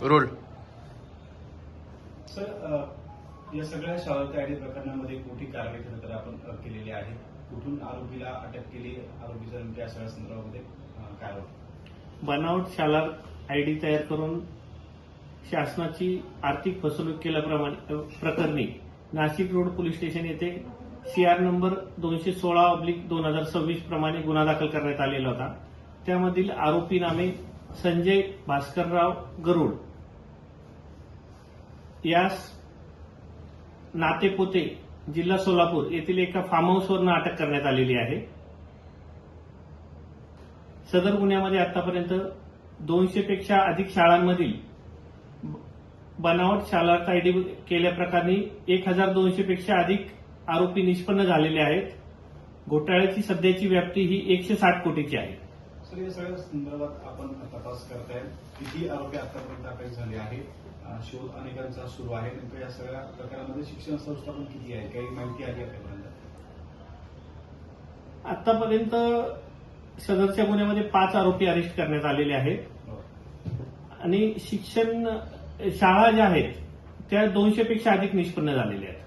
Role sir, या सगळ्या शाळा आयडी प्रकरणामध्ये मोठी कारवाई खरं तर आपण केलेली आहे. कुठून आरोपीला अटक केली, आरोपीचा नेमक्या सगळ्या संदर्भामध्ये काय होतं? बनावट शाळा आयडी तयार करून शासनाची आर्थिक फसवणूक केल्याप्रमाणे प्रकरणी नाशिक रोड पोलीस स्टेशन येथे CR नंबर 216/2026 प्रमाणे गुन्हा दाखल करण्यात आलेला होता. त्यामधील आरोपी नामे संजय भास्करराव गरुड, यास नातेपोते जिल्हा सोलापूर येथील एका फार्म हाऊसवरून अटक करण्यात आलेली आहे. सदर गुन्ह्यामध्ये आतापर्यंत 200 पेक्षा अधिक शाळांमधील बनावट शाळा आयडी केल्याप्रकरणी 1200 पेक्षा अधिक आरोपी निष्पन्न झालेले आहेत. घोटाळ्याची सध्याची व्याप्ती ही 160 कोटीची आहे. सर, या सगळ्या संदर्भात आपण तपास करताय. किती आरोपी आतापर्यंत अटक झाले आहे? शोध अनेकांचा सुरू आहे. नेमकं या सगळ्या प्रकारामध्ये शिक्षण संस्था पण किती आहे? काही माहिती आली आपल्यापर्यंत? आतापर्यंत सदरच्या गुन्ह्यामध्ये 5 आरोपी अरेस्ट करण्यात आलेले आहेत आणि शिक्षण शाळा ज्या आहेत त्या 200 पेक्षा अधिक निष्पन्न झालेल्या आहेत.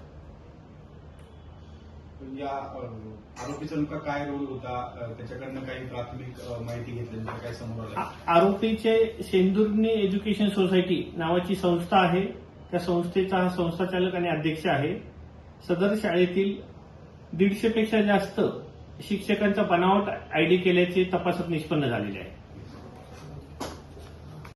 या आरोपीचा नेमका काय रोल होता? त्याच्याकडनं काही प्राथमिक माहिती घेतली, काय समोर आलं? आरोपीचे शेंदुर्णी एज्युकेशन सोसायटी नावाची संस्था आहे. त्या संस्थेचा हा संस्थाचालक आणि अध्यक्ष आहे. सदर शाळेतील 150 पेक्षा जास्त शिक्षकांचा बनावट आयडी केल्याचे तपासात निष्पन्न झालेले आहे.